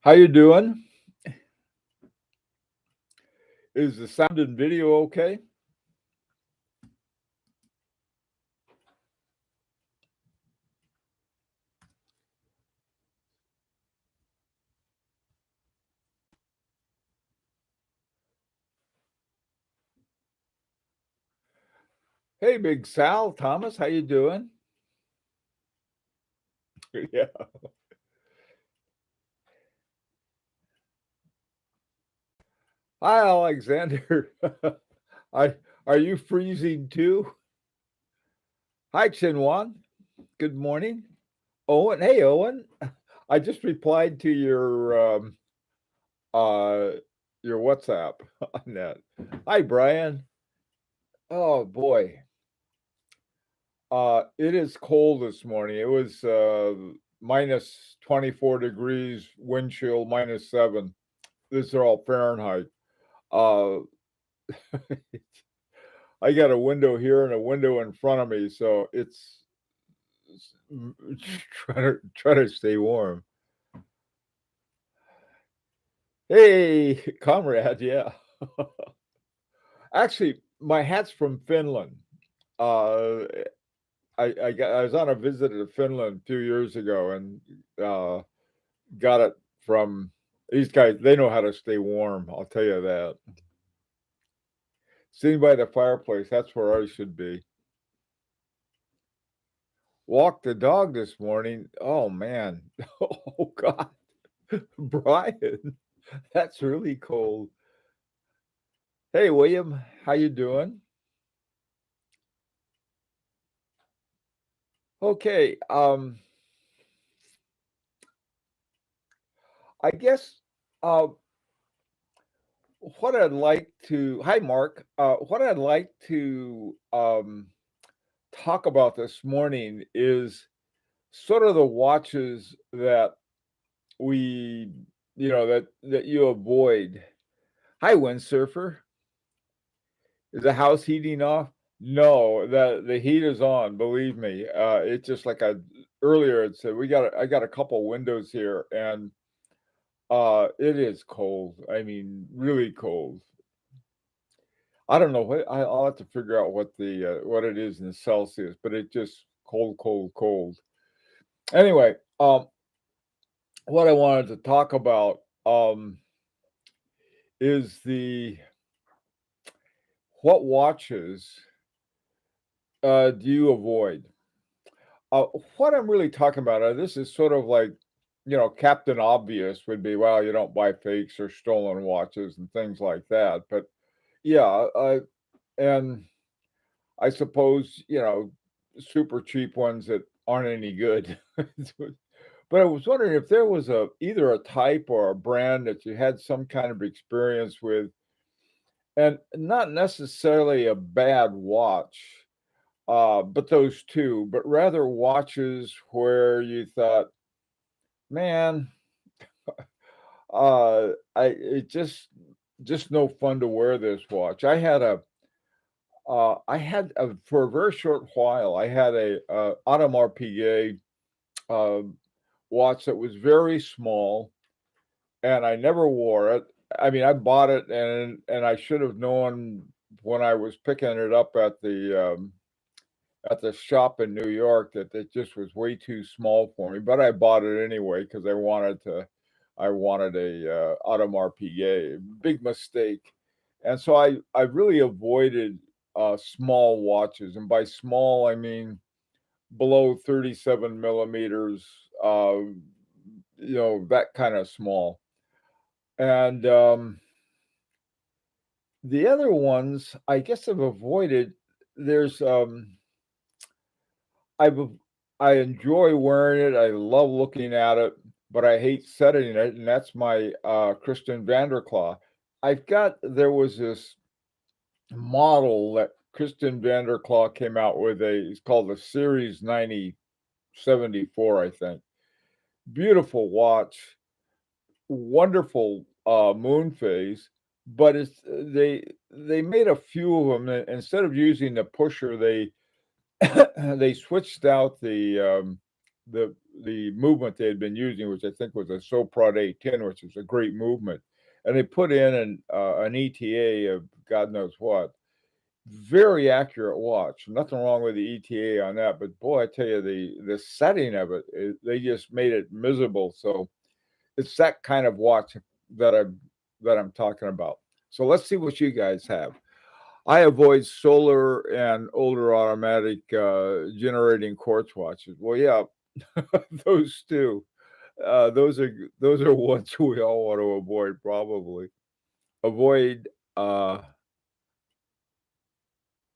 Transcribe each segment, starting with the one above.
How you doing? Is the sound and video okay? Hey, Big Sal, Thomas, how you doing? Yeah. Hi, Alexander. I are you freezing too? Hi, Chinwan. Good morning. Owen, hey Owen. I just replied to uh your WhatsApp on that. Hi, Brian. Oh boy. It is cold this morning. It was minus 24 degrees, wind chill -7. These are all Fahrenheit. Uh, I got a window here and a window in front of me, so it's try to stay warm. Hey, comrade, yeah. Actually, my hat's from Finland. Uh, I was on a visit to Finland 2 years ago and uh, got it from these guys. They know how to stay warm. I'll tell you that. Sitting by the fireplace, that's where I should be. Walked the dog this morning. Oh man. Oh God. Brian, that's really cold. Hey William, how you doing? Okay, I guess uh what I'd like to hi Mark. What I'd like to talk about this morning is sort of the watches that we that you avoid. Hi windsurfer. Is the house heating off? No, the heat is on, believe me. It's just like I earlier had said, I got a couple windows here and it is cold. I mean, really cold. I don't know I'll have to figure out what it is in Celsius, but it just cold, cold, cold. Anyway, what I wanted to talk about is the what watches do you avoid? Uh, what I'm really talking about, this is sort of like, Captain Obvious would be, well, you don't buy fakes or stolen watches and things like that. But yeah, and I suppose, super cheap ones that aren't any good. But I was wondering if there was either a type or a brand that you had some kind of experience with, and not necessarily a bad watch, but those two, but rather watches where you thought, man, I it just no fun to wear this watch. For a very short while, I had a Audemars Piguet uh, watch that was very small, and I never wore it. I mean, I bought it, and I should have known when I was picking it up at the shop in New York that it just was way too small for me, but I bought it anyway because I wanted a, Audemars Piguet, big mistake, and so I really avoided, small watches, and by small, I mean below 37 millimeters, that kinda small, and, the other ones, I guess I've avoided there's, I've I enjoy wearing it, I love looking at it, but I hate setting it, and that's my, Christian Vanderclaw. There was this model that Christian Vanderclaw came out with it's called the Series 9074, I think. Beautiful watch, wonderful, moon phase, but they made a few of them, and instead of using the pusher, they they switched out the movement they had been using, which I think was a Soprod A10, which is a great movement, and they put in an ETA of God knows what. Very accurate watch. Nothing wrong with the ETA on that, but boy, I tell you, the setting of it, they just made it miserable. So it's that kind of watch that I'm talking about. So let's see what you guys have. I avoid solar and older automatic generating quartz watches. Well, yeah, those two. Those are ones we all want to avoid. Probably avoid uh,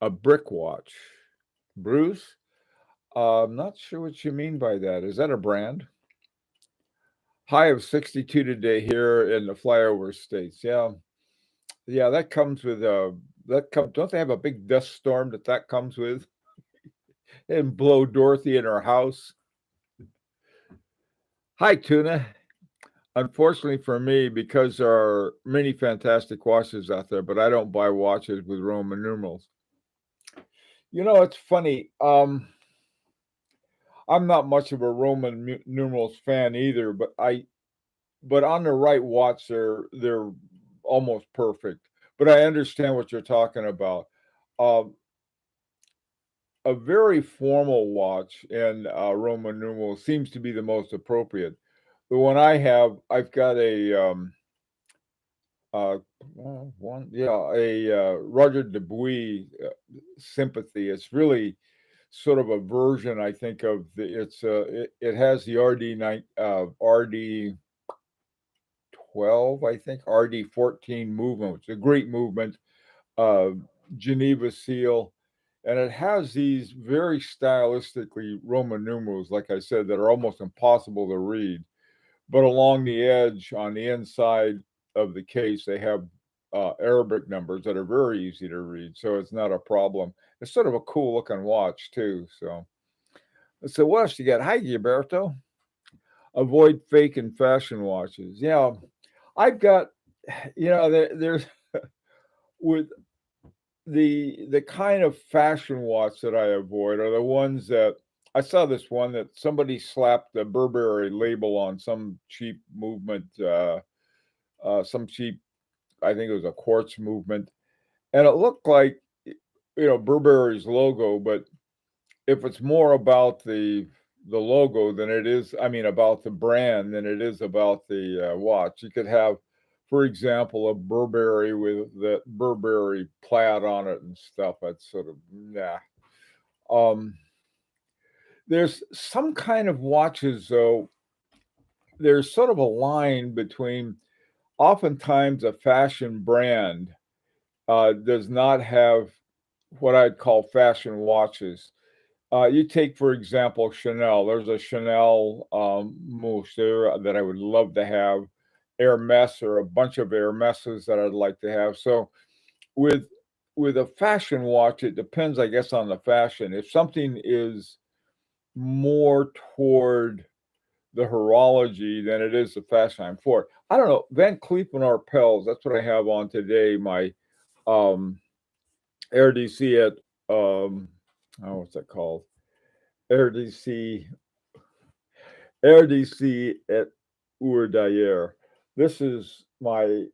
a brick watch. Bruce, I'm not sure what you mean by that. Is that a brand? High of 62 today here in the flyover states. Yeah, yeah, that comes with that comes. Don't they have a big dust storm that comes with and blow Dorothy in her house? Hi, Tuna. Unfortunately for me, because there are many fantastic watches out there, but I don't buy watches with Roman numerals. You know, it's funny. I'm not much of a Roman numerals fan either, but on the right watch, they're almost perfect. But I understand what you're talking about. Um, a very formal watch in Roman numerals seems to be the most appropriate. The one I have, I've got uh, a Roger Dubuis sympathy. It's really sort of a version, I think, of it has the RD 12, I think, RD 14 movement, which is a great movement, uh, Geneva seal, and it has these very stylistically Roman numerals, like I said, that are almost impossible to read. But along the edge, on the inside of the case, they have Arabic numbers that are very easy to read, so it's not a problem. It's sort of a cool looking watch too. So what else you got? Hi, Gilberto. Avoid fake and fashion watches. Yeah, I've got, there's with the kind of fashion watch that I avoid are the ones that I saw this one that somebody slapped the Burberry label on some cheap movement, some cheap, I think it was a quartz movement, and it looked like Burberry's logo, but if it's more about the logo than it is, I mean, about the brand than it is about the watch. You could have, for example, a Burberry with the Burberry plaid on it and stuff. That's sort of nah. Um, there's some kind of watches though. There's sort of a line between. Oftentimes, a fashion brand does not have what I'd call fashion watches. You take, for example, Chanel. There's a Chanel Monsieur that I would love to have. Hermes or a bunch of Hermeses that I'd like to have. So with with a fashion watch, it depends, I guess, on the fashion. If something is more toward the horology than it is the fashion I'm for. I don't know. Van Cleef and Arpels, that's what I have on today. My um Air DC at what's that called? Air DC Air DC at Dyer. This is my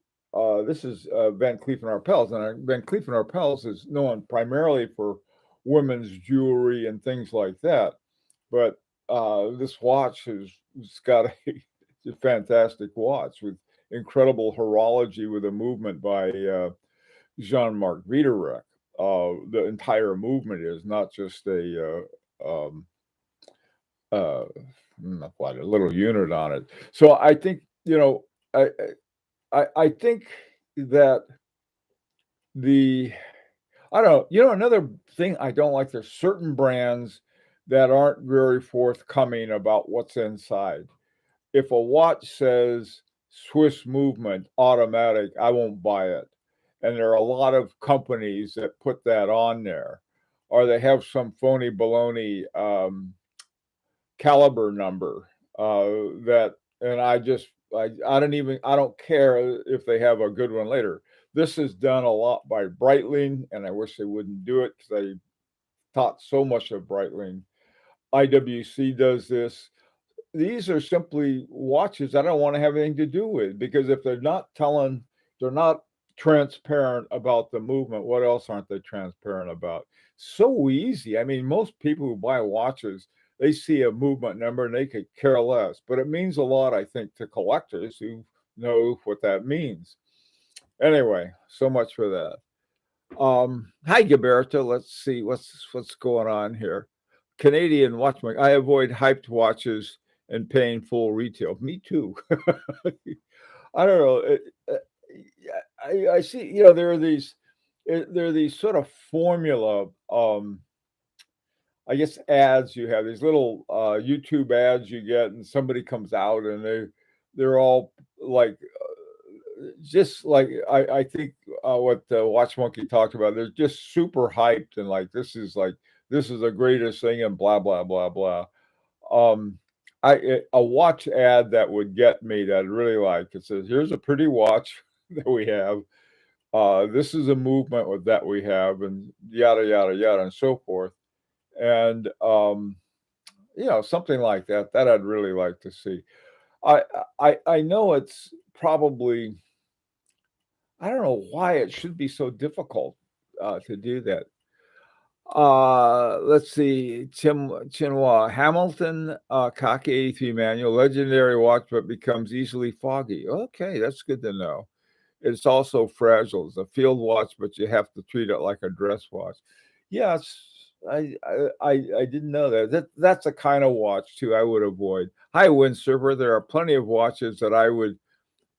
this is Van Cleef and Arpels, and Van Cleef and Arpels is known primarily for women's jewelry and things like that. But this watch has it's got it's a fantastic watch with incredible horology with a movement by Jean-Marc Wiederreich. The entire movement is not just uh, a little unit on it. So I think I I think that the I don't know. Another thing I don't like, there's certain brands that aren't very forthcoming about what's inside. If a watch says Swiss movement automatic, I won't buy it. And there are a lot of companies that put that on there, or they have some phony baloney caliber number that, and I don't care if they have a good one later. This is done a lot by Breitling, and I wish they wouldn't do it because I taught so much of Breitling. IWC does this. These are simply watches I don't want to have anything to do with, because if they're not transparent about the movement, what else aren't they transparent about? So easy. I mean, most people who buy watches, they see a movement number and they could care less, but it means a lot, I think, to collectors who know what that means. Anyway, so much for that. Hi, Gilberto. Let's see what's going on here. Canadian watchmaker. I avoid hyped watches and paying full retail. Me too. I don't know. I see. There are these sort of formula. I guess ads you have these little YouTube ads you get, and somebody comes out and they're all like just like I think what Watch Monkey talked about. They're just super hyped and this is the greatest thing and blah blah blah blah. Um, a watch ad that would get me that I'd really like. It says, "Here's a pretty watch that we have. This is a movement with that we have, and yada yada yada and so forth." And something like that. That I'd really like to see. I I know it's probably I don't know why it should be so difficult to do that. Let's see. Chinua Hamilton, Cocky 83 manual, legendary watch, but becomes easily foggy. Okay, that's good to know. It's also fragile. It's a field watch, but you have to treat it like a dress watch. Yeah, I didn't know that. That's a kind of watch too I would avoid. Hi, windsurfer. There are plenty of watches that I would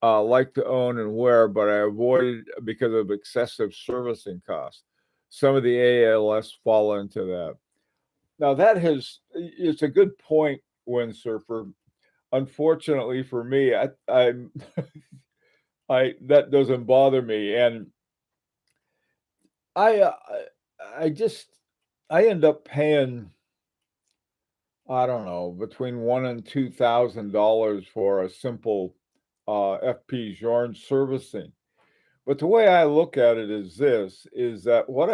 like to own and wear, but I avoid it because of excessive servicing costs. Some of the ALS fall into that. Now it's a good point, windsurfer. Unfortunately for me, I that doesn't bother me, and I I just I end up paying I don't know between $1,000 and $2,000 for a simple FP Journe servicing. But the way I look at it is this, is that what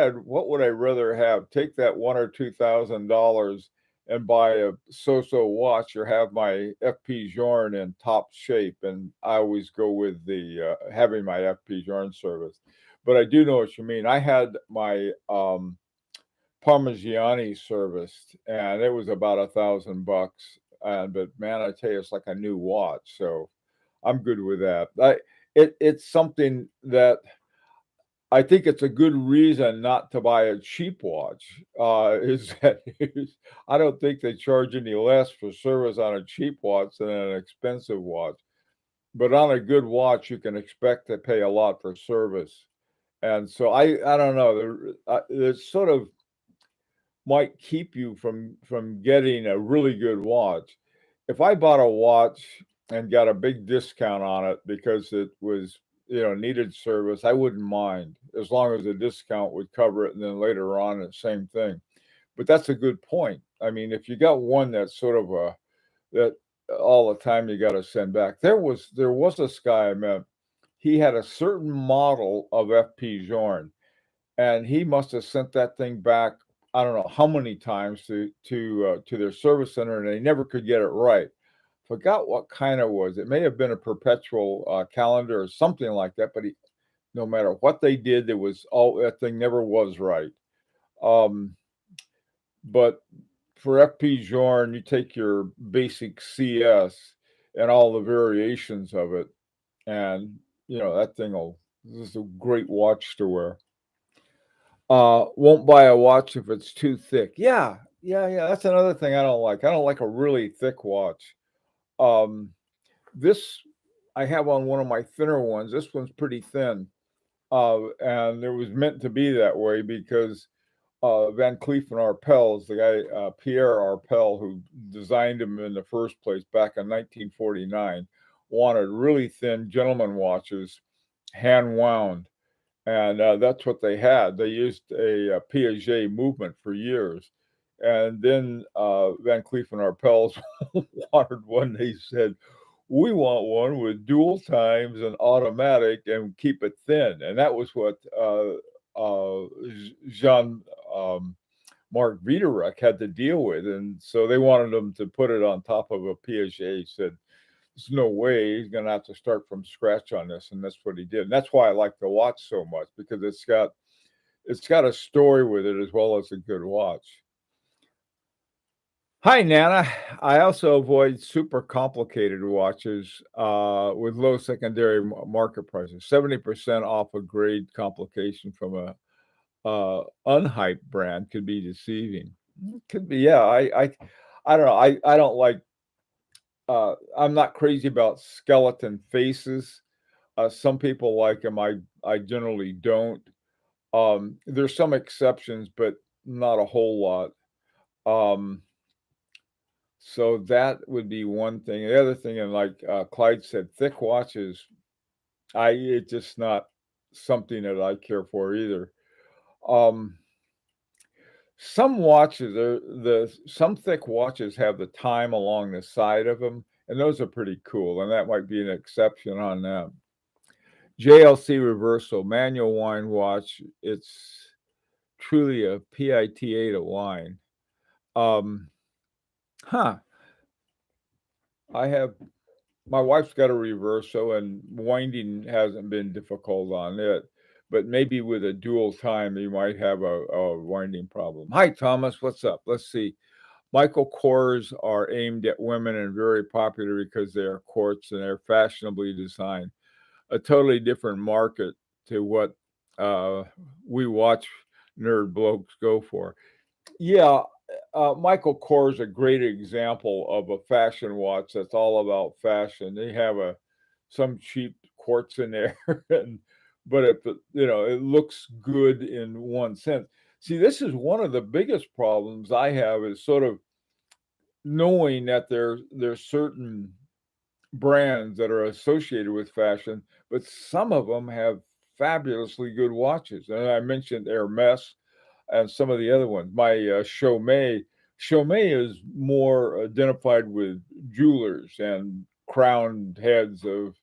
would I rather have? Take that one or $2,000 and buy a so-so watch or have my FP Journe in top shape? And I always go with the having my FP Journe service. But I do know what you mean. I had my Parmigiani serviced, and it was about $1,000. But man, I tell you, it's like a new watch. So I'm good with that. It's something that I think it's a good reason not to buy a cheap watch. I don't think they charge any less for service on a cheap watch than an expensive watch. But on a good watch, you can expect to pay a lot for service. And so I don't know. There's sort of might keep you from getting a really good watch. If I bought a watch and got a big discount on it because it was, needed service, I wouldn't mind as long as the discount would cover it and then later on the same thing. But that's a good point. I mean, if you got one that's sort of a that all the time you got to send back. There was this guy I met. He had a certain model of FP Journe and he must have sent that thing back. I don't know how many times to their service center, and they never could get it right. Forgot what kind it was. It may have been a perpetual calendar or something like that. But no matter what they did, it was all that thing never was right. Um, but for FP Journe, you take your basic CS and all the variations of it, and that thing will. This is a great watch to wear. Won't buy a watch if it's too thick. Yeah, yeah, yeah. That's another thing I don't like. I don't like a really thick watch. Um, this I have on one of my thinner ones. This one's pretty thin, and it was meant to be that way because Van Cleef and Arpels, the guy Pierre Arpel, who designed them in the first place back in 1949, wanted really thin gentleman watches, hand wound, and that's what they had. They used a Piaget movement for years, and then Van Cleef and Arpels wanted one. They said, "We want one with dual times and automatic, and keep it thin." And that was what Jean Mark Viderek had to deal with, and so they wanted him to put it on top of a Piaget. He said, "There's no way he's going to have to start from scratch on this," and that's what he did. And that's why I like the watch so much, because it's got a story with it as well as a good watch. Hi, Nana. I also avoid super complicated watches with low secondary market prices. 70% off a grade complication from a unhyped brand could be deceiving. Could be, yeah. I don't know. I don't like. I'm not crazy about skeleton faces. Some people like them. I generally don't. There's some exceptions, but not a whole lot. Um, So that would be one thing. The other thing, and like Clyde said, thick watches, it's just not something that I care for either. Um, some watches are some thick watches have the time along the side of them, and those are pretty cool. And that might be an exception on them. JLC reversal manual wine watch. It's truly a PITA to wine. Um, huh. I have My wife's got a reverso, and winding hasn't been difficult on it, but maybe with a dual time, you might have a winding problem. Hi, Thomas. What's up? Let's see. Michael Kors are aimed at women and very popular because they are quartz and they're fashionably designed. A totally different market to what uh, we watch nerd blokes go for. Yeah, Michael Kors is a great example of a fashion watch that's all about fashion. They have some cheap quartz in there, and but it looks good in one sense. See, this is one of the biggest problems I have is sort of knowing that there's certain brands that are associated with fashion, but some of them have fabulously good watches. And I mentioned Hermes and some of the other ones. My Chaumet is more identified with jewelers and crowned heads of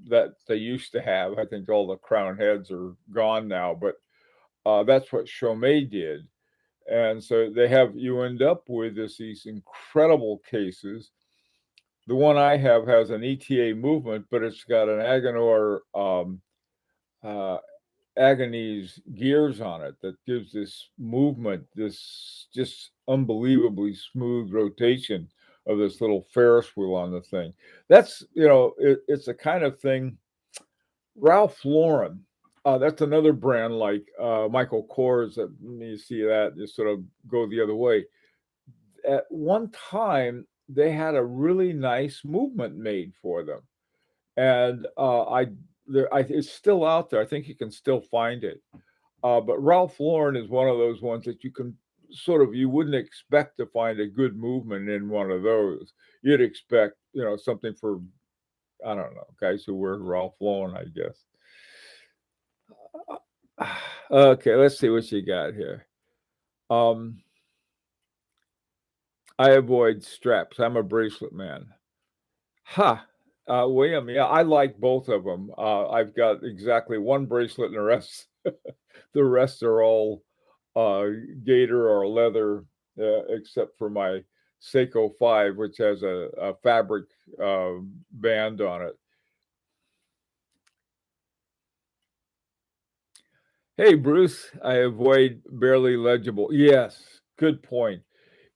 that they used to have. I think all the crowned heads are gone now, but that's what Chaumet did. And so you end up with these incredible cases. The one I have has an ETA movement, but it's got an Agenor uh, Agony's gears on it that gives this movement, this just unbelievably smooth rotation of this little Ferris wheel on the thing. It's the kind of thing. Ralph Lauren, that's another brand like Michael Kors that you see that just sort of go the other way. At one time, they had a really nice movement made for them, and it's still out there. I think you can still find it. But Ralph Lauren is one of those ones that you wouldn't expect to find a good movement in one of those. You'd expect, something for, I don't know, guys who wear Ralph Lauren, I guess. Okay, let's see what you got here. Um, I avoid straps. I'm a bracelet man. Ha! William, yeah, I like both of them. I've got exactly one bracelet, and the rest are all uh, gator or leather, except for my Seiko 5, which has a fabric band on it. Hey, Bruce, I avoid barely legible. Yes, good point.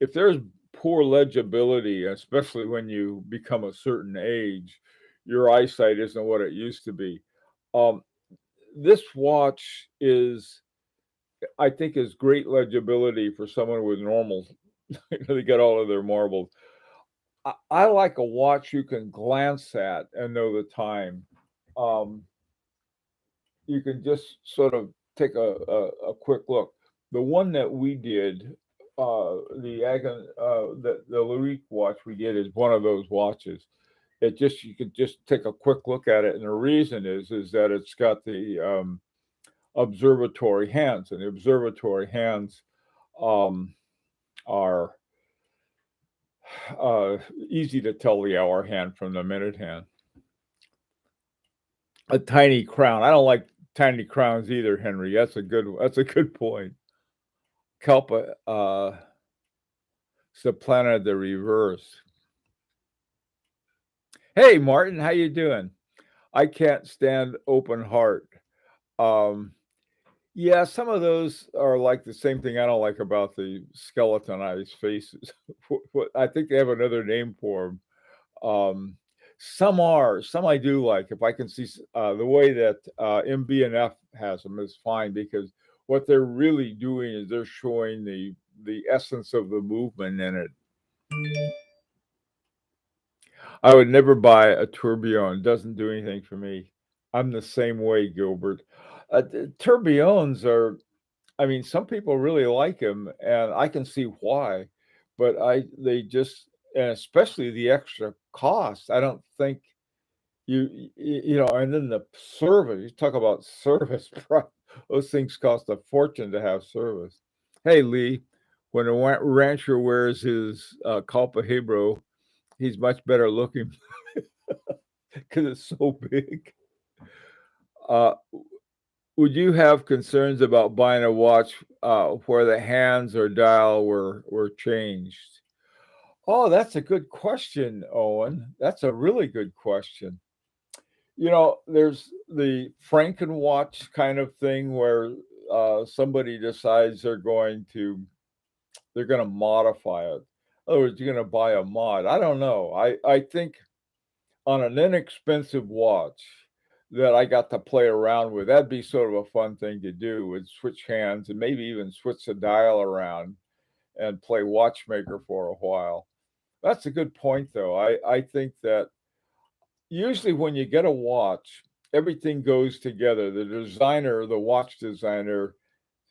If there's poor legibility, especially when you become a certain age, your eyesight isn't what it used to be. Um, this watch I think, is great legibility for someone with normal. They got all of their marbles. I like a watch you can glance at and know the time. Um, you can just sort of take a quick look. The one that we did, the Louis watch we did is one of those watches. You could just take a quick look at it, and the reason is that it's got the observatory hands, and the observatory hands um, are easy to tell the hour hand from the minute hand. A tiny crown. I don't like tiny crowns either, Henry. That's a good point. Kelpa supplanted the reverse. Hey, Martin, how you doing? I can't stand open heart. Um, yeah, some of those are like the same thing I don't like about the skeletonized faces. I think they have another name for them. Um, some I do like. If I can see the way that MB&F has them is fine because what they're really doing is they're showing the essence of the movement in it. I would never buy a tourbillon. It doesn't do anything for me. I'm the same way, Gilbert. Tourbillons are, I mean, some people really like them, and I can see why, but they just, and especially the extra cost. I don't think and then the service. You talk about service. Those things cost a fortune to have service. Hey, Lee, when a rancher wears his Culpa Hebrew, he's much better looking because it's so big. Uh, would you have concerns about buying a watch where the hands or dial were changed? Oh, that's a good question, Owen. That's a really good question. There's the Frankenwatch kind of thing where somebody decides they're going to modify it. In other words, you're going to buy a mod. I don't know. I think on an inexpensive watch that I got to play around with, that'd be sort of a fun thing to do, would switch hands and maybe even switch the dial around and play watchmaker for a while. That's a good point, though. I think that usually when you get a watch, everything goes together. The watch designer,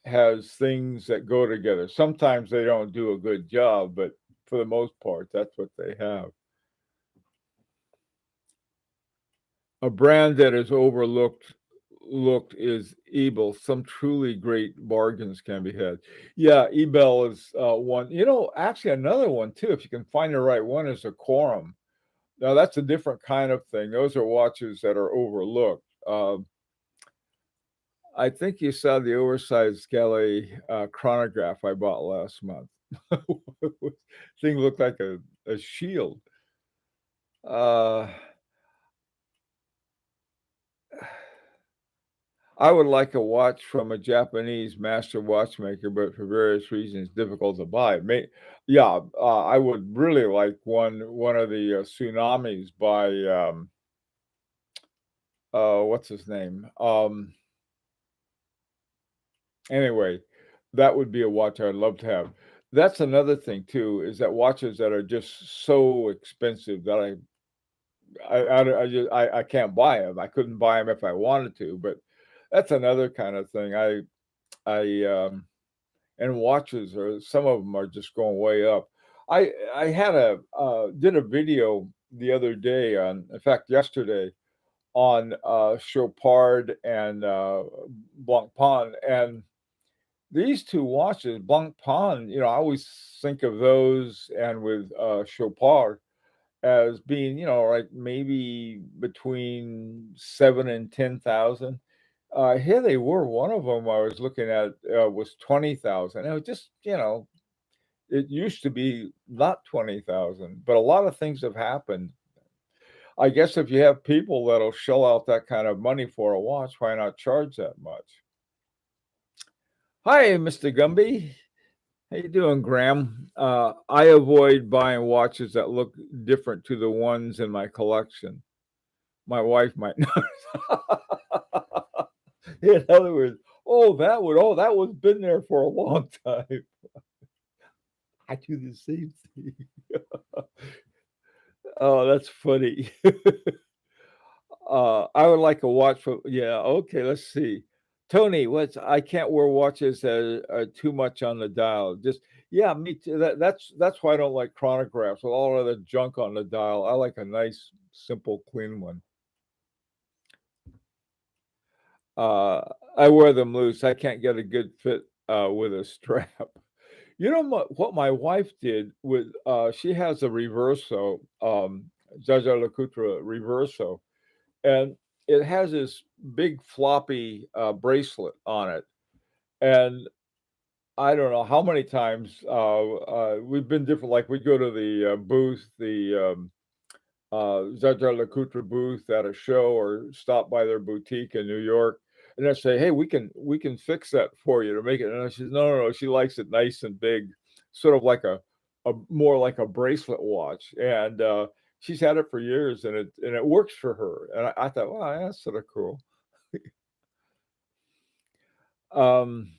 has things that go together. Sometimes they don't do a good job, but for the most part, that's what they have. A brand that is overlooked looked is Ebel. Some truly great bargains can be had. Yeah, Ebel is one. Actually, another one too. If you can find the right one, is a Quorum. Now that's a different kind of thing. Those are watches that are overlooked. I think you saw the oversized Skelly chronograph I bought last month. Thing looked like a shield. Uh, I would like a watch from a Japanese master watchmaker, but for various reasons, difficult to buy. Yeah, I would really like one of the tsunamis by what's his name? Anyway, that would be a watch I'd love to have. That's another thing too, is that watches that are just so expensive that I can't buy them. I couldn't buy them if I wanted to, but that's another kind of thing. I and watches are some of them are just going way up. I had did a video the other day in fact, yesterday on Chopard and Blancpain, and these two watches, Blancpain, I always think of those and with Chopard as being, like maybe between 7 and 10,000. Here they were. One of them I was looking at was 20,000. It was just, it used to be not 20,000, but a lot of things have happened. I guess if you have people that'll shell out that kind of money for a watch, why not charge that much? Hi, Mr. Gumby. How you doing, Graham? I avoid buying watches that look different to the ones in my collection. My wife might not. In other words, that one's been there for a long time. I do the same thing. Oh, that's funny. I would like a watch for yeah, okay, let's see. Tony, I can't wear watches that are too much on the dial. Just yeah, me too. That's why I don't like chronographs with all of the junk on the dial. I like a nice, simple, clean one. Uh, I wear them loose. I can't get a good fit with a strap. You know what my wife did with she has a Reverso, Jaeger-LeCoultre Reverso, and it has this big floppy bracelet on it, and I don't know how many times, we've been different, like, we go to the, booth, Jaeger-LeCoultre booth at a show or stop by their boutique in New York, and I say, "Hey, we can fix that for you to make it," and she says, "No, no, no," she likes it nice and big, sort of like a more like a bracelet watch, and, she's had it for years, and it works for her, and I thought, "Wow, that's sorta cool." Um,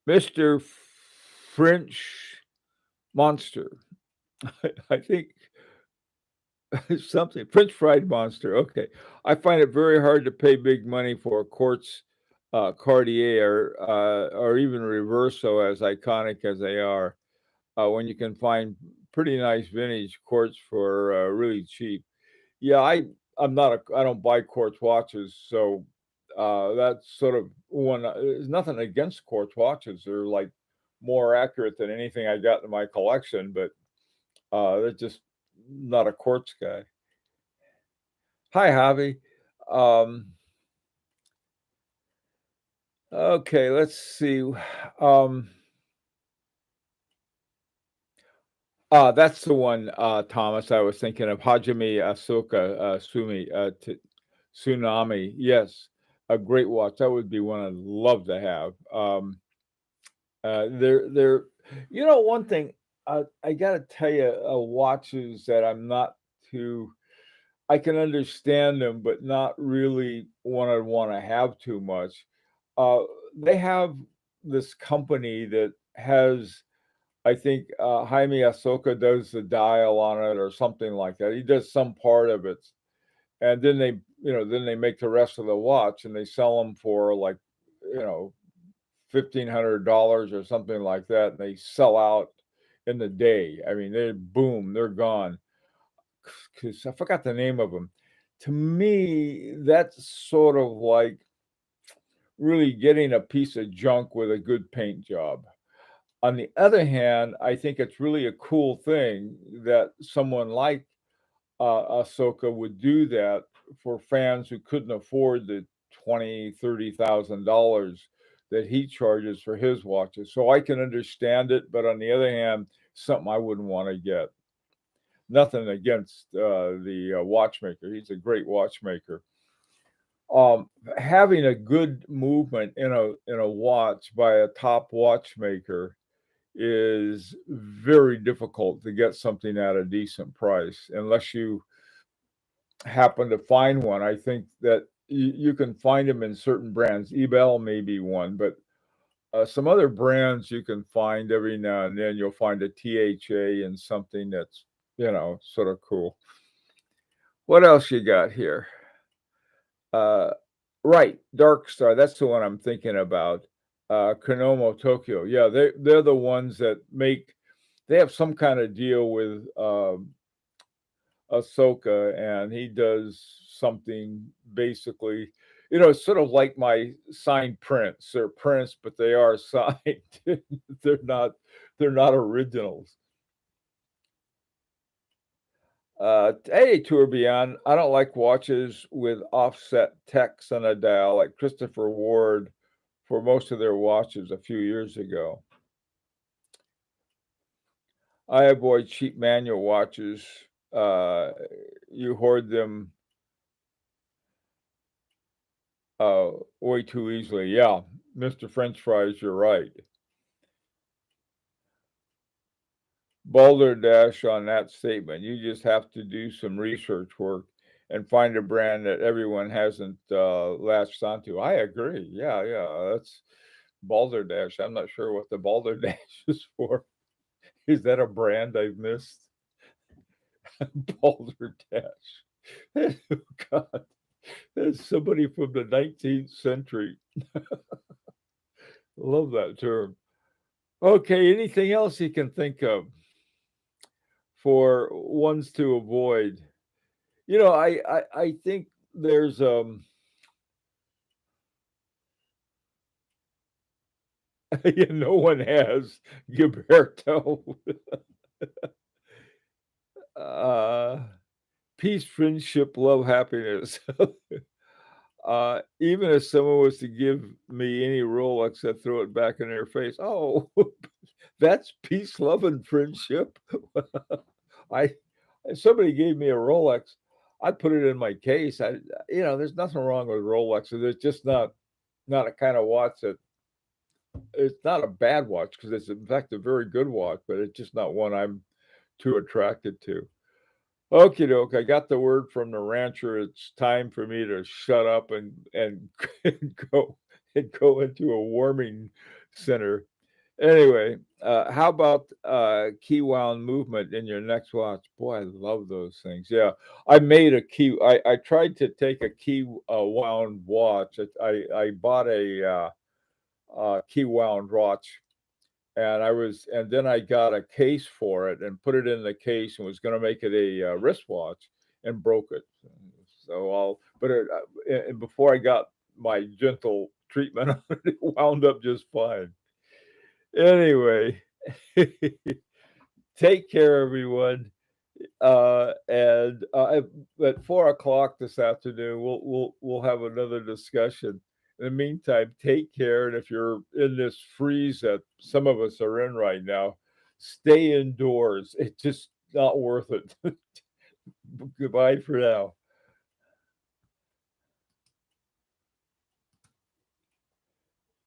Mr. French Monster. I think something French fried monster, okay. I find it very hard to pay big money for a quartz, Cartier or even Reverso, as iconic as they are, when you can find pretty nice vintage quartz for, really cheap. Yeah, I don't buy quartz watches, so, that's sort of one there's nothing against quartz watches, they're, like, more accurate than anything I got in my collection, but, they're just not a quartz guy. Hi, Javi. Um, okay, let's see. Um, that's the one, Thomas, I was thinking of Hajime Asuka, Tsunami. Yes, a great watch. That would be one I'd love to have. They're one thing I gotta tell you, watches that I'm not too I can understand them, but not really one I'd wanna have too much. Uh, they have this company that has I think, Jaime Asoka does the dial on it or something like that. He does some part of it, and then they make the rest of the watch, and they sell them for, like, you know, $1,500 or something like that, and they sell out in the day. I mean, they boom, they're gone. 'Cause I forgot the name of them. To me, that's sort of like really getting a piece of junk with a good paint job. On the other hand, I think it's really a cool thing that someone like, Ahsoka would do that for fans who couldn't afford the 30,000 dollars that he charges for his watches. So I can understand it, but on the other hand, something I wouldn't wanna get. Nothing against, the, watchmaker, he's a great watchmaker. Having a good movement in a watch by a top watchmaker is very difficult to get something at a decent price unless you happen to find one. I think that you can find them in certain brands. Ebel may be one, but some other brands you can find every now and then. You'll find a THA and something that's sort of cool. What else you got here? Uh, right, Dark Star. That's the one I'm thinking about. Konomo Tokyo. Yeah, they're the ones that make. They have some kind of deal with Ahsoka, and he does something basically. It's sort of like my signed prints. They're prints, but they are signed. they're not. They're not originals. Hey, Tourbillon. I don't like watches with offset text on a dial like Christopher Ward for most of their watches a few years ago. I avoid cheap manual watches. Uh, you hoard them uh, way too easily. Yeah, Mr. French Fries, you're right. Balderdash on that statement. You just have to do some research work and find a brand that everyone hasn't latched onto. I agree. Yeah, yeah. That's Balderdash. I'm not sure what the Balderdash is for. Is that a brand I've missed? Balderdash. Oh, God. That's somebody from the 19th century. Love that term. Okay, anything else you can think of for ones to avoid? I think there's yeah, no one has Gilberto. Uh peace, friendship, love, happiness. Even if someone was to give me any Rolex, I'd throw it back in their face. Oh, that's peace, love, and friendship. I if somebody gave me a Rolex, I'd put it in my case. There's nothing wrong with Rolexes. It's just not a kind of watch that it's not a bad watch because it's in fact a very good watch, but it's just not one I'm too attracted to. Okie doke, I got the word from the rancher. It's time for me to shut up and and go into a warming center. Anyway, how about key wound movement in your next watch? Boy, I love those things. Yeah, I made a key. I tried to take a key wound watch. I bought a key wound watch, and then I got a case for it and put it in the case and was going to make it a wristwatch and broke it. So and before I got my gentle treatment on it, it wound up just fine. Anyway, take care, everyone. And at 4 o'clock this afternoon, we'll have another discussion. In the meantime, take care, and if you're in this freeze that some of us are in right now, stay indoors. It's just not worth it. Goodbye for now.